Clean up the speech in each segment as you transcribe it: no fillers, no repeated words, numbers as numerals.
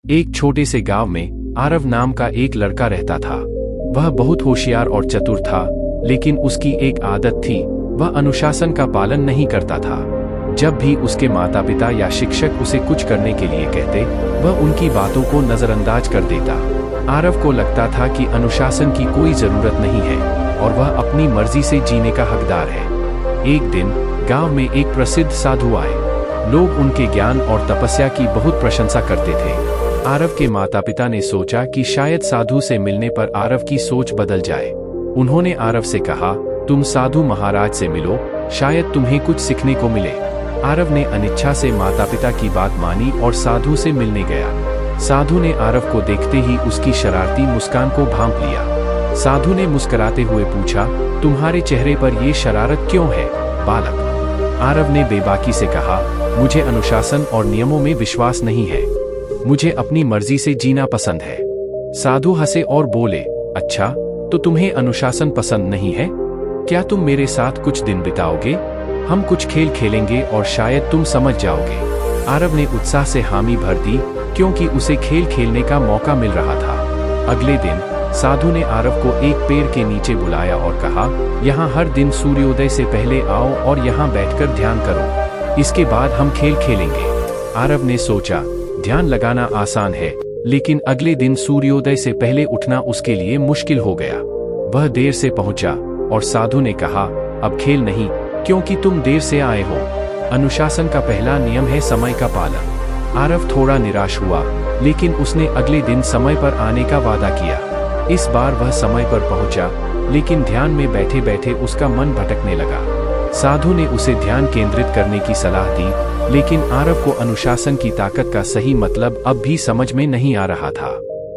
एक छोटे से गांव में आरव नाम का एक लड़का रहता था। वह बहुत होशियार और चतुर था, लेकिन उसकी एक आदत थी, वह अनुशासन का पालन नहीं करता था। जब भी उसके माता पिता या शिक्षक उसे कुछ करने के लिए कहते, वह उनकी बातों को नजरअंदाज कर देता। आरव को लगता था कि अनुशासन की कोई जरूरत नहीं है और वह अपनी मर्जी से जीने का हकदार है। एक दिन गांव में एक प्रसिद्ध साधु आए। लोग उनके ज्ञान और तपस्या की बहुत प्रशंसा करते थे। आरव के माता पिता ने सोचा कि शायद साधु से मिलने पर आरव की सोच बदल जाए। उन्होंने आरव से कहा, तुम साधु महाराज से मिलो, शायद तुम्हें कुछ सीखने को मिले। आरव ने अनिच्छा से माता पिता की बात मानी और साधु से मिलने गया। साधु ने आरव को देखते ही उसकी शरारती मुस्कान को भांप लिया। साधु ने मुस्कुराते हुए पूछा, तुम्हारे चेहरे पर ये शरारत क्यों है, बालक? आरव ने बेबाकी से कहा, मुझे अनुशासन और नियमों में विश्वास नहीं है, मुझे अपनी मर्जी से जीना पसंद है। साधु हंसे और बोले, अच्छा, तो तुम्हें अनुशासन पसंद नहीं है? क्या तुम मेरे साथ कुछ दिन बिताओगे? हम कुछ खेल खेलेंगे और शायद तुम समझ जाओगे। आरव ने उत्साह से हामी भर दी, क्योंकि उसे खेल खेलने का मौका मिल रहा था। अगले दिन साधु ने आरव को एक पेड़ के नीचे बुलाया और कहा, यहाँ हर दिन सूर्योदय से पहले आओ और यहाँ बैठकर ध्यान करो, इसके बाद हम खेल खेलेंगे। आरव ने सोचा, ध्यान लगाना आसान है, लेकिन अगले दिन सूर्योदय से पहले उठना उसके लिए मुश्किल हो गया। वह देर से पहुंचा और साधु ने कहा, अब खेल नहीं, क्योंकि तुम देर से आए हो। अनुशासन का पहला नियम है समय का पालन। आरव थोड़ा निराश हुआ, लेकिन उसने अगले दिन समय पर आने का वादा किया। इस बार वह समय पर पहुंचा, लेकिन ध्यान में बैठे बैठे उसका मन भटकने लगा। साधु ने उसे ध्यान केंद्रित करने की सलाह दी, लेकिन आरव को अनुशासन की ताकत का सही मतलब अब भी समझ में नहीं आ रहा था।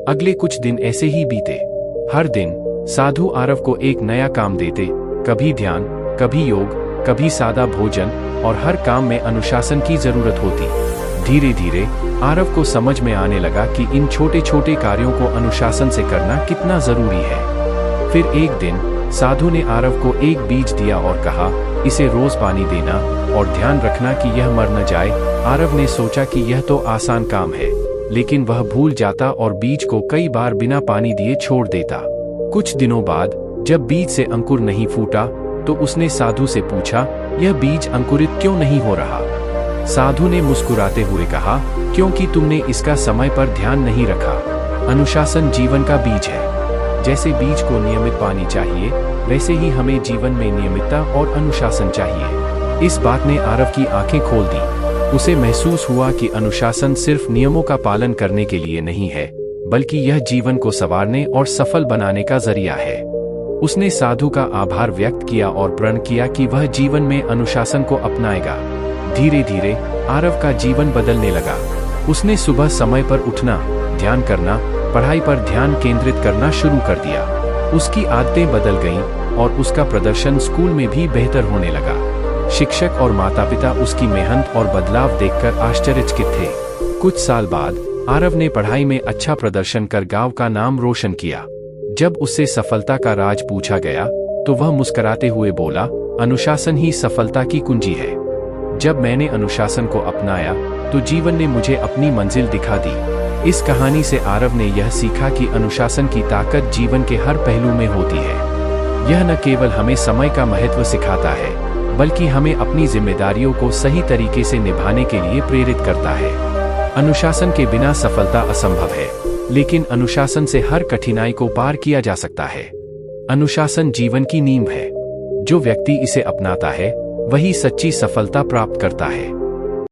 अगले कुछ दिन ऐसे ही बीते। हर दिन साधु आरव को एक नया काम देते, कभी ध्यान, कभी योग, कभी सादा भोजन, और हर काम में अनुशासन की जरूरत होती। धीरे धीरे आरव को समझ में आने लगा कि इन छोटे छोटे कार्यों को अनुशासन से करना कितना जरूरी है। फिर एक दिन साधु ने आरव को एक बीज दिया और कहा, इसे रोज पानी देना और ध्यान रखना कि यह मर न जाए। आरव ने सोचा कि यह तो आसान काम है, लेकिन वह भूल जाता और बीज को कई बार बिना पानी दिए छोड़ देता। कुछ दिनों बाद जब बीज से अंकुर नहीं फूटा, तो उसने साधु से पूछा, यह बीज अंकुरित क्यों नहीं हो रहा? साधु ने मुस्कुराते हुए कहा, क्योंकि तुमने इसका समय पर ध्यान नहीं रखा। अनुशासन जीवन का बीज है। जैसे बीज को नियमित पानी चाहिए, वैसे ही हमें जीवन में नियमितता और अनुशासन चाहिए। इस बात ने आरव की आंखें खोल दी। उसे महसूस हुआ कि अनुशासन सिर्फ नियमों का पालन करने के लिए नहीं है, बल्कि यह जीवन को संवारने और सफल बनाने का जरिया है। उसने साधु का आभार व्यक्त किया और प्रण किया कि वह जीवन में अनुशासन को अपनाएगा। धीरे धीरे आरव का जीवन बदलने लगा। उसने सुबह समय पर उठना, ध्यान करना, पढ़ाई पर ध्यान केंद्रित करना शुरू कर दिया। उसकी आदतें बदल गईं और उसका प्रदर्शन स्कूल में भी बेहतर होने लगा। शिक्षक और माता पिता उसकी मेहनत और बदलाव देखकर आश्चर्यचकित थे। कुछ साल बाद आरव ने पढ़ाई में अच्छा प्रदर्शन कर गांव का नाम रोशन किया। जब उससे सफलता का राज पूछा गया, तो वह मुस्कुराते हुए बोला, अनुशासन ही सफलता की कुंजी है। जब मैंने अनुशासन को अपनाया, तो जीवन ने मुझे अपनी मंजिल दिखा दी। इस कहानी से आरव ने यह सीखा कि अनुशासन की ताकत जीवन के हर पहलू में होती है। यह न केवल हमें समय का महत्व सिखाता है, बल्कि हमें अपनी जिम्मेदारियों को सही तरीके से निभाने के लिए प्रेरित करता है। अनुशासन के बिना सफलता असंभव है, लेकिन अनुशासन से हर कठिनाई को पार किया जा सकता है। अनुशासन जीवन की नींव है। जो व्यक्ति इसे अपनाता है, वही सच्ची सफलता प्राप्त करता है।